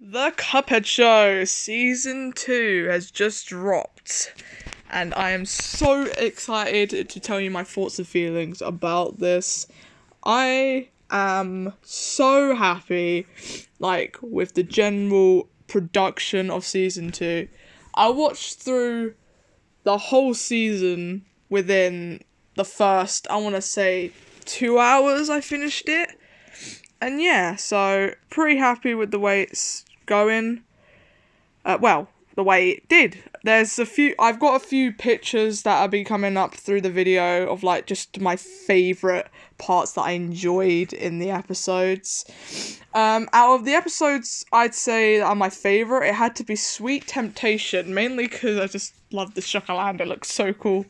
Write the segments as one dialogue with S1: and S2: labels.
S1: The Cuphead Show Season 2 has just dropped, and I am so excited to tell you my thoughts and feelings about this. I am so happy, with the general production of Season 2. I watched through the whole season within the first, 2 hours I finished it. And yeah, so pretty happy with the way it's going. The way it did. I've got a few pictures that will be coming up through the video of just my favourite parts that I enjoyed in the episodes. Out of the episodes I'd say that are my favourite, it had to be Sweet Temptation, mainly because I just love the Chocoland, it looks so cool.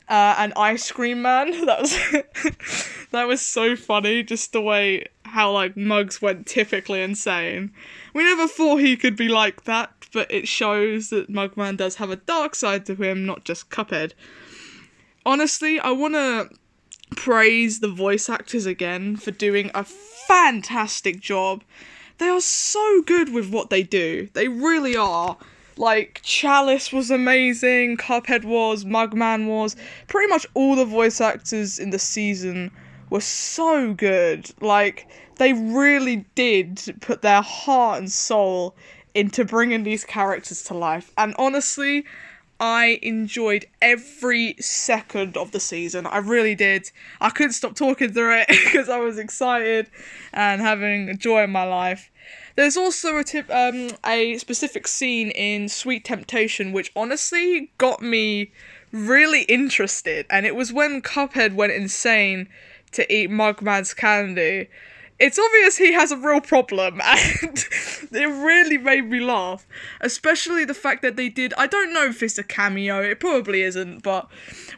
S1: And Ice Cream Man, that was so funny, just the way how Muggs went typically insane. We never thought he could be like that, but it shows that Mugman does have a dark side to him, not just Cuphead. Honestly, I want to praise the voice actors again for doing a fantastic job. They are so good with what they do. They really are. Chalice was amazing, Cuphead was, Mugman was. Pretty much all the voice actors in the season were so good. They really did put their heart and soul into bringing these characters to life. And honestly, I enjoyed every second of the season. I really did. I couldn't stop talking through it because I was excited and having joy in my life. There's also a specific scene in Sweet Temptation which honestly got me really interested, and it was when Cuphead went insane to eat Mugman's candy. It's obvious he has a real problem, and it really made me laugh. Especially the fact that they did, I don't know if it's a cameo, it probably isn't, but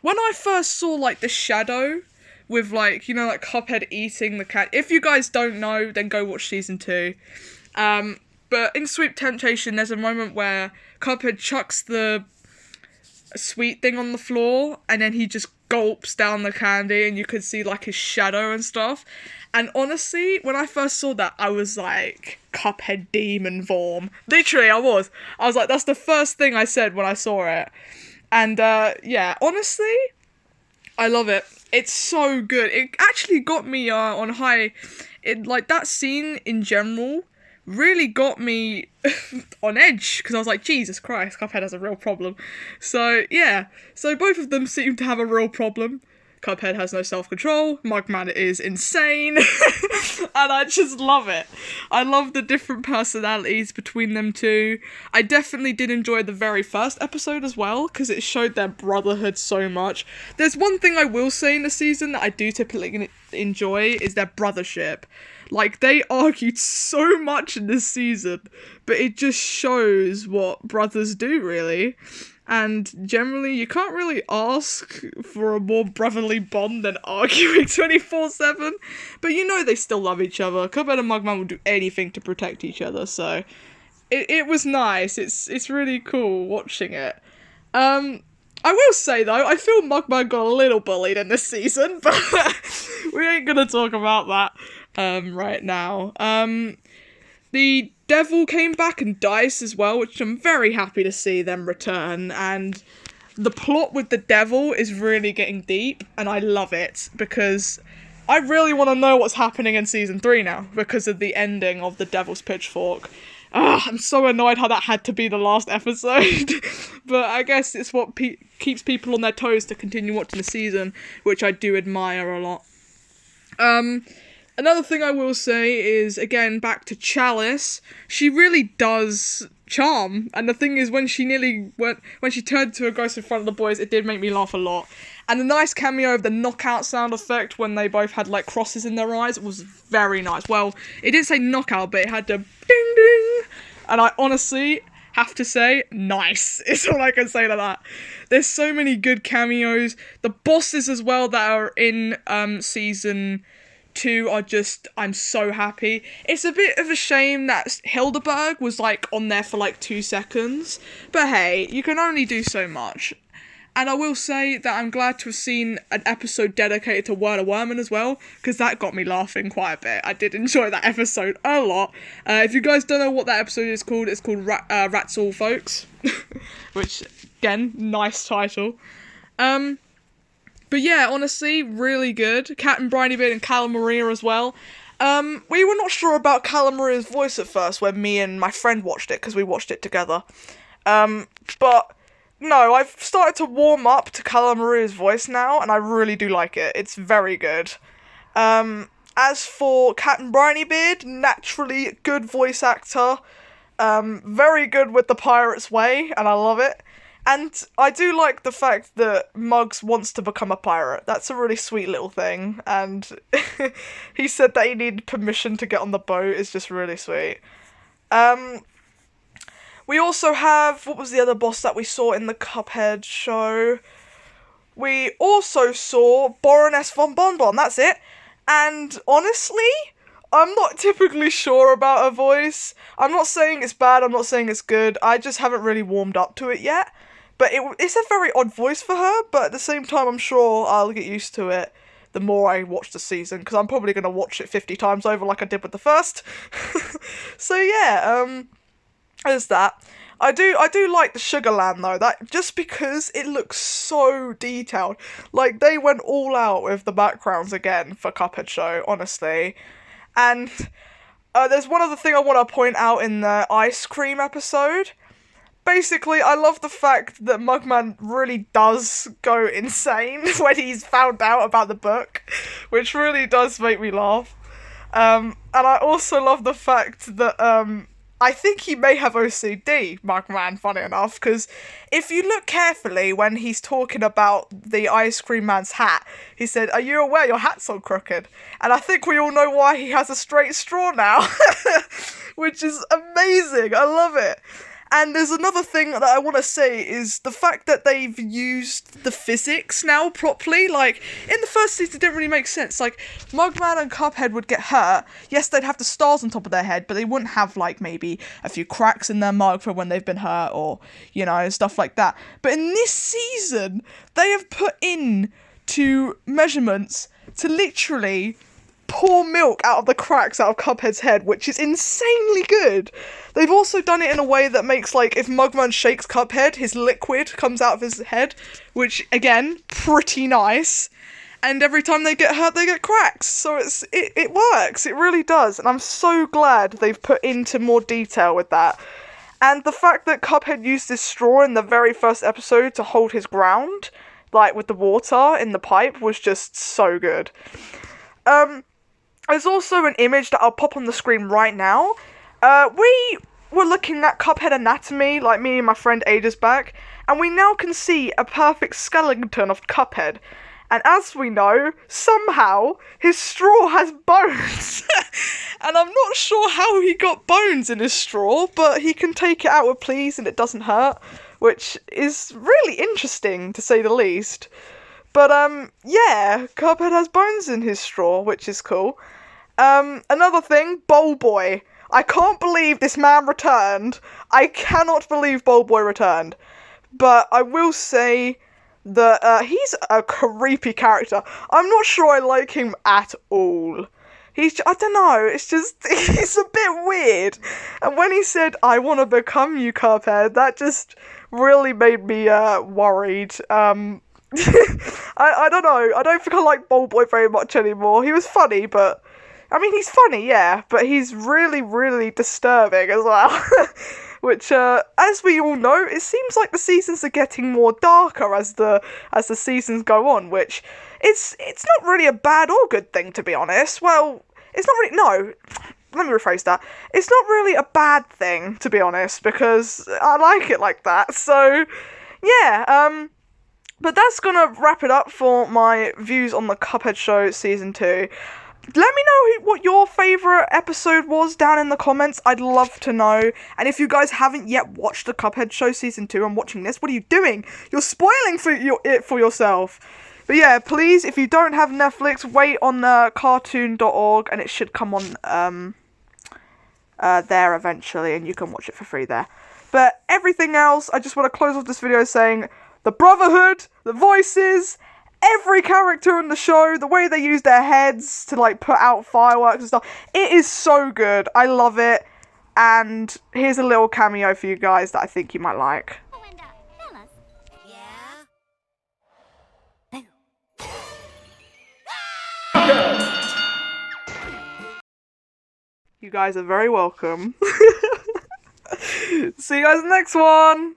S1: when I first saw, the shadow with, Cuphead eating the cat. If you guys don't know, then go watch Season 2. But in Sweet Temptation, there's a moment where Cuphead chucks the sweet thing on the floor, and then he just gulps down the candy, and you could see, his shadow and stuff. And honestly, when I first saw that, I was like, Cuphead demon form. Literally, I was like, that's the first thing I said when I saw it. And, yeah, honestly, I love it. It's so good. It actually got me, on high. That scene in general really got me on edge, because I was like, Jesus Christ, Cuphead has a real problem. So, yeah. So both of them seem to have a real problem. Cuphead has no self-control, Mugman is insane, and I just love it. I love the different personalities between them two. I definitely did enjoy the very first episode as well, because it showed their brotherhood so much. There's one thing I will say in the season that I do typically enjoy, is their brothership. They argued so much in this season, but it just shows what brothers do, really. And generally, you can't really ask for a more brotherly bond than arguing 24/7. But they still love each other. Cuphead and Mugman will do anything to protect each other, so it was nice. It's really cool watching it. I will say, though, I feel Mugman got a little bullied in this season, but we ain't gonna talk about that right now. The Devil came back, and Dice as well, which I'm very happy to see them return, and the plot with the Devil is really getting deep, and I love it, because I really want to know what's happening in Season 3 now, because of the ending of the Devil's Pitchfork. I'm so annoyed how that had to be the last episode, but I guess it's what keeps people on their toes to continue watching the season, which I do admire a lot. Another thing I will say is, again, back to Chalice, she really does charm, and the thing is, when she turned to a ghost in front of the boys, it did make me laugh a lot. And the nice cameo of the knockout sound effect when they both had, crosses in their eyes was very nice. Well, it didn't say knockout, but it had the ding ding, and I honestly have to say, nice, is all I can say to that. There's so many good cameos. The bosses as well that are in, Season 2 are just, I'm so happy. It's a bit of a shame that Hildeberg was on there for 2 seconds, but hey, you can only do so much. And I will say that I'm glad to have seen an episode dedicated to Werner Werman as well, because that got me laughing quite a bit. I did enjoy that episode a lot. If you guys don't know what that episode is called, it's called Rats All Folks, which, again, nice title. But yeah, honestly, really good. Captain Brineybeard and Callum Maria as well. We were not sure about Callum Maria's voice at first when me and my friend watched it, because we watched it together. But no, I've started to warm up to Callum Maria's voice now, and I really do like it. It's very good. As for Captain Brineybeard, naturally good voice actor. Very good with the Pirate's Way, and I love it. And I do like the fact that Muggs wants to become a pirate. That's a really sweet little thing. And he said that he needed permission to get on the boat. It's just really sweet. We also have, what was the other boss that we saw in the Cuphead show? We also saw Baroness von Bonbon, that's it. And honestly, I'm not typically sure about her voice. I'm not saying it's bad, I'm not saying it's good. I just haven't really warmed up to it yet. But it's a very odd voice for her, but at the same time, I'm sure I'll get used to it the more I watch the season, because I'm probably going to watch it 50 times over like I did with the first. So yeah, there's that. I do like the Sugarland though, that just because it looks so detailed. Like, they went all out with the backgrounds again for Cuphead Show, honestly. And there's one other thing I want to point out in the ice cream episode. Basically, I love the fact that Mugman really does go insane when he's found out about the book, which really does make me laugh. And I also love the fact that I think he may have OCD, Mugman, funny enough, because if you look carefully when he's talking about the ice cream man's hat, he said, "Are you aware your hat's all crooked?" And I think we all know why he has a straight straw now, which is amazing. I love it. And there's another thing that I want to say is the fact that they've used the physics now properly. Like, in the first season, it didn't really make sense. Like, Mugman and Cuphead would get hurt. Yes, they'd have the stars on top of their head, but they wouldn't have, like, maybe a few cracks in their mug for when they've been hurt or, you know, stuff like that. But in this season, they have put in to measurements to literally pour milk out of the cracks out of Cuphead's head, which is insanely good. They've also done it in a way that makes, like, if Mugman shakes Cuphead, his liquid comes out of his head, which, again, pretty nice. And every time they get hurt, they get cracks. So it works. It really does. And I'm so glad they've put into more detail with that. And the fact that Cuphead used his straw in the very first episode to hold his ground, like with the water in the pipe, was just so good. There's also an image that I'll pop on the screen right now. We were looking at Cuphead anatomy, like me and my friend ages back, and we now can see a perfect skeleton of Cuphead. And as we know, somehow, his straw has bones. And I'm not sure how he got bones in his straw, but he can take it out with please and it doesn't hurt, which is really interesting, to say the least. But, yeah, Cuphead has bones in his straw, which is cool. Another thing, Bowl Boy. I can't believe this man returned. I cannot believe Bowl Boy returned. But I will say that he's a creepy character. I'm not sure I like him at all. I don't know, it's just, it's a bit weird. And when he said, "I want to become you, Cuphead," that just really made me worried. I don't know, I don't think I like Bowl Boy very much anymore. He was funny, but I mean, he's funny, yeah, but he's really, really disturbing as well. Which, as we all know, it seems like the seasons are getting more darker as the seasons go on, which it's not really a bad or good thing, to be honest. Well, it's not really, no, let me rephrase that. It's not really a bad thing, to be honest, because I like it like that. So, yeah, but that's gonna wrap it up for my views on the Cuphead Show Season 2. Let me know what your favourite episode was down in the comments. I'd love to know. And if you guys haven't yet watched the Cuphead Show Season 2 and watching this, what are you doing? You're spoiling it for yourself. But yeah, please, if you don't have Netflix, wait on cartoon.org and it should come on there eventually and you can watch it for free there. But everything else, I just want to close off this video saying, the brotherhood, the voices, every character in the show, the way they use their heads to like put out fireworks and stuff. It is so good. I love it. And here's a little cameo for you guys that I think you might like. You guys are very welcome. See you guys in the next one.